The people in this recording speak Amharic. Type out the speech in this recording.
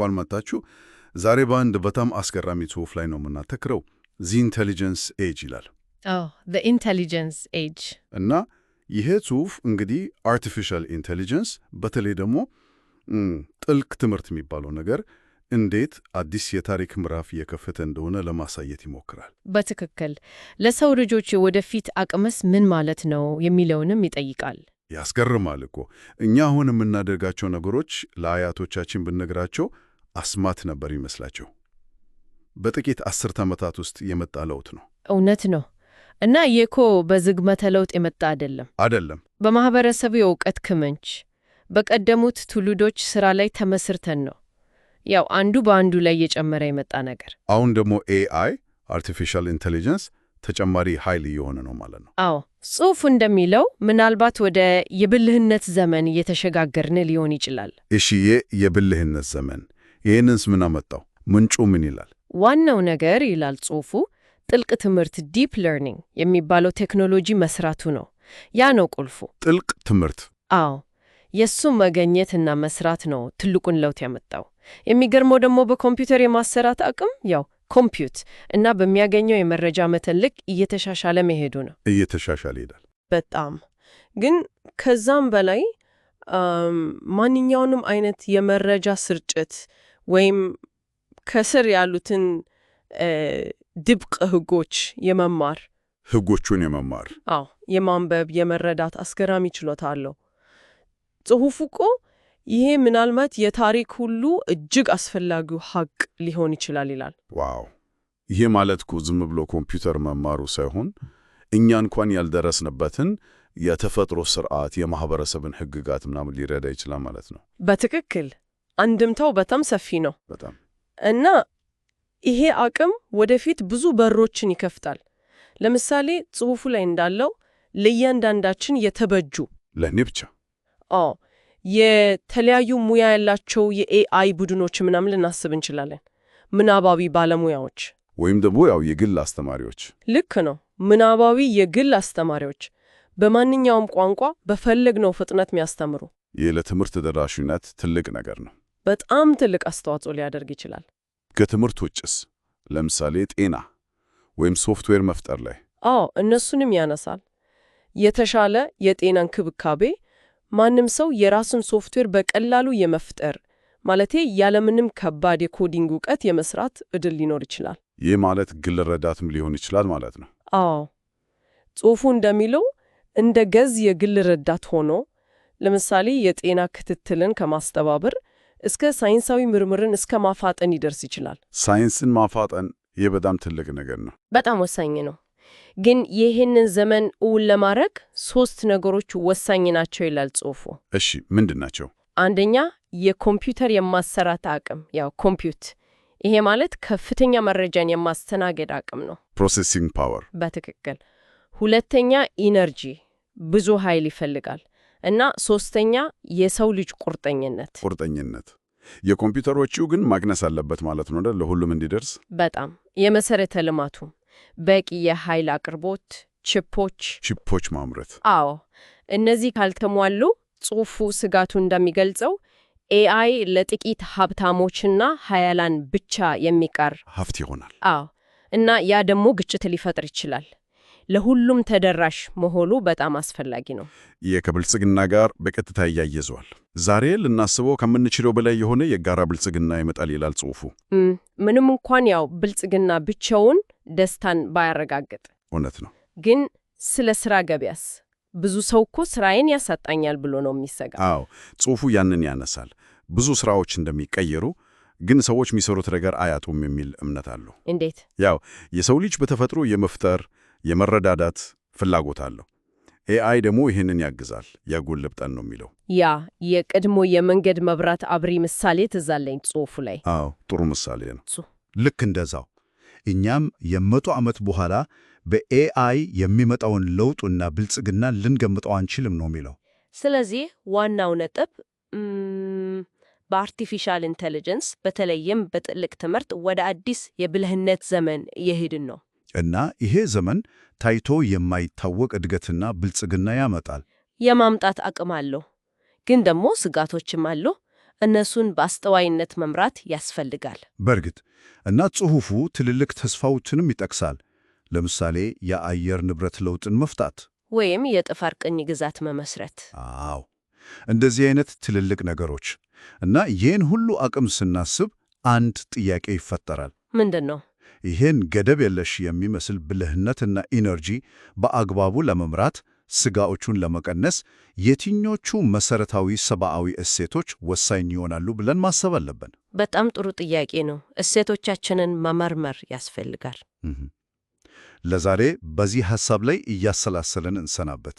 እንኳን መጣችሁ። ዛሬ በአንድ በጣም አስገራሚ ጽሑፍ ላይ ነው የምናተክረው። ዚ ኢንቴሊጀንስ ኤጅ ይላል። the intelligence age እና ይሄ ጽሑፍ እንግዲህ አርቲፊሻል ኢንቴሊጀንስ በተለይ ደግሞ ጥልቅ ትምህርት የሚባለው ነገር እንዴት አዲስ የታሪክ ምዕራፍ እየከፈተ እንደሆነ ለማሳየት ይሞክራል። በትክክል ለሰው ልጆች የወደፊት አቅምስ ምን ማለት ነው የሚለውንም ይጠይቃል። ያስገርማል እኮ እኛ አሁን የምናደርጋቸው ነገሮች ለአያቶቻችን ብንነግራቸው አስማት ነበር ይመስላቸው። በጥቂት አስርት ዓመታት ውስጥ የመጣ ለውጥ ነው። እውነት ነው። እና ይህ በዝግመተ ለውጥ የመጣ አይደለም። በማህበረሰቡ የእውቀት ክምንች በቀደሙት ትውልዶች ሥራ ላይ ተመስርተን ነው። ያው አንዱ በአንዱ ላይ እየጨመረ የመጣ ነገር። አሁን ደግሞ ኤአይ አርቲፊሻል ኢንቴሊጀንስ ተጨማሪ ኃይል እየሆነ ነው ማለት ነው። አዎ ጽሑፉ እንደሚለው ምናልባት ወደ የብልህነት ዘመን እየተሸጋገርን ሊሆን ይችላል። እሺ የብልህነት ዘመን ይህንንስ ምን አመጣው? ምንጩ ምን ይላል? ዋናው ነገር ይላል ጽሑፉ ጥልቅ ትምህርት ዲፕ ለርኒንግ የሚባለው ቴክኖሎጂ መስራቱ ነው። ያ ነው ቁልፉ። ጥልቅ ትምህርት? አዎ የሱ መገኘትና መስራት ነው ትልቁን ለውጥ ያመጣው። የሚገርመው ደግሞ በኮምፒውተር የማሰራት አቅም ያው ኮምፒውት እና በሚያገኘው የመረጃ መጠን ልክ እየተሻሻለ መሄዱ ነው። እየተሻሻለ ይሄዳል። በጣም ግን ከዛም በላይ ማንኛውንም አይነት የመረጃ ስርጭት ወይም ከስር ያሉትን ድብቅ ህጎቹን የመማር የማንበብ የመረዳት አስገራሚ ችሎታ አለው። ጽሑፉ እኮ ይሄ ምናልባት የታሪክ ሁሉ እጅግ አስፈላጊው ሀቅ ሊሆን ይችላል ይላል። ዋው! ይሄ ማለት እኮ ዝም ብሎ ኮምፒውተር መማሩ ሳይሆን እኛ እንኳን ያልደረስንበትን የተፈጥሮ ስርዓት፣ የማህበረሰብን ህግጋት ምናምን ሊረዳ ይችላል ማለት ነው። በትክክል አንድምታው በጣም ሰፊ ነው። በጣም እና ይሄ አቅም ወደፊት ብዙ በሮችን ይከፍታል። ለምሳሌ ጽሑፉ ላይ እንዳለው ለእያንዳንዳችን የተበጁ ለኔ ብቻ የተለያዩ ሙያ ያላቸው የኤአይ ቡድኖች ምናምን ልናስብ እንችላለን። ምናባዊ ባለሙያዎች ወይም ደግሞ የግል አስተማሪዎች። ልክ ነው። ምናባዊ የግል አስተማሪዎች በማንኛውም ቋንቋ በፈለግነው ፍጥነት የሚያስተምሩ። ይህ ለትምህርት ተደራሽነት ትልቅ ነገር ነው። በጣም ትልቅ አስተዋጽኦ ሊያደርግ ይችላል። ከትምህርት ውጭስ? ለምሳሌ ጤና ወይም ሶፍትዌር መፍጠር ላይ? እነሱንም ያነሳል። የተሻለ የጤና እንክብካቤ ማንም ሰው የራሱን ሶፍትዌር በቀላሉ የመፍጠር ማለቴ ያለምንም ከባድ የኮዲንግ ዕውቀት የመስራት እድል ሊኖር ይችላል። ይህ ማለት ግል ረዳትም ሊሆን ይችላል ማለት ነው። ጽሑፉ እንደሚለው እንደ ገዝ የግል ረዳት ሆኖ ለምሳሌ የጤና ክትትልን ከማስተባበር እስከ ሳይንሳዊ ምርምርን እስከ ማፋጠን ይደርስ ይችላል። ሳይንስን ማፋጠን ይህ በጣም ትልቅ ነገር ነው። በጣም ወሳኝ ነው። ግን ይህንን ዘመን እውን ለማድረግ 3 ነገሮች ወሳኝ ናቸው ይላል ጽሑፉ። እሺ ምንድን ናቸው? አንደኛ የኮምፒውተር የማሰራት አቅም ኮምፒውት። ይሄ ማለት ከፍተኛ መረጃን የማስተናገድ አቅም ነው። ፕሮሴሲንግ ፓወር። በትክክል። ሁለተኛ ኢነርጂ፣ ብዙ ኃይል ይፈልጋል። እና ሶስተኛ የሰው ልጅ ቁርጠኝነት። የኮምፒውተሮቹ ግን ማግነስ አለበት ማለት ነው አይደል? ለሁሉም እንዲደርስ። በጣም የመሰረተ ልማቱ በቂ የኃይል አቅርቦት፣ ቺፖች ማምረት። እነዚህ ካልተሟሉ ጽሑፉ ስጋቱ እንደሚገልጸው ኤአይ ለጥቂት ሀብታሞችና ሀያላን ብቻ የሚቀር ሀብት ይሆናል። እና ያ ደግሞ ግጭት ሊፈጥር ይችላል። ለሁሉም ተደራሽ መሆኑ በጣም አስፈላጊ ነው። ይህ ከብልጽግና ጋር በቀጥታ ያያይዘዋል። ዛሬ ልናስበው ከምንችለው በላይ የሆነ የጋራ ብልጽግና ይመጣል ይላል ጽሑፉ። ምንም እንኳን ብልጽግና ብቻውን ደስታን ባያረጋግጥ። እውነት ነው። ግን ስለ ስራ ገበያስ? ብዙ ሰው እኮ ስራዬን ያሳጣኛል ብሎ ነው የሚሰጋ። ጽሑፉ ያንን ያነሳል። ብዙ ስራዎች እንደሚቀየሩ ግን ሰዎች የሚሰሩት ነገር አያጡም የሚል እምነት አለው። እንዴት? የሰው ልጅ በተፈጥሮ የመፍጠር የመረዳዳት ፍላጎት አለው። ኤአይ ደግሞ ይህንን ያግዛል፣ ያጎለብጣል ነው የሚለው። የቀድሞ የመንገድ መብራት አብሪ ምሳሌ ትዝ አለኝ ጽሑፉ ላይ። ጥሩ ምሳሌ ነው። ልክ እንደዛው እኛም የመቶ ዓመት በኋላ በኤአይ የሚመጣውን ለውጥና ብልጽግና ልንገምጠው አንችልም ነው የሚለው። ስለዚህ ዋናው ነጥብ በአርቲፊሻል ኢንተለጀንስ በተለይም በጥልቅ ትምህርት ወደ አዲስ የብልህነት ዘመን እየሄድን ነው። እና ይሄ ዘመን ታይቶ የማይታወቅ እድገትና ብልጽግና ያመጣል። የማምጣት አቅም አለው። ግን ደግሞ ስጋቶችም አሉ። እነሱን በአስተዋይነት መምራት ያስፈልጋል። በእርግጥ እና ጽሑፉ ትልልቅ ተስፋዎችንም ይጠቅሳል። ለምሳሌ የአየር ንብረት ለውጥን መፍታት ወይም የጠፈር ቅኝ ግዛት መመስረት። አዎ እንደዚህ አይነት ትልልቅ ነገሮች እና ይህን ሁሉ አቅም ስናስብ አንድ ጥያቄ ይፈጠራል። ምንድን ነው? ይህን ገደብ የለሽ የሚመስል ብልህነትና ኢነርጂ በአግባቡ ለመምራት ስጋዎቹን ለመቀነስ የትኞቹ መሰረታዊ ሰብአዊ እሴቶች ወሳኝ ይሆናሉ ብለን ማሰብ አለብን? በጣም ጥሩ ጥያቄ ነው። እሴቶቻችንን መመርመር ያስፈልጋል። ለዛሬ በዚህ ሐሳብ ላይ እያሰላሰልን እንሰናበት።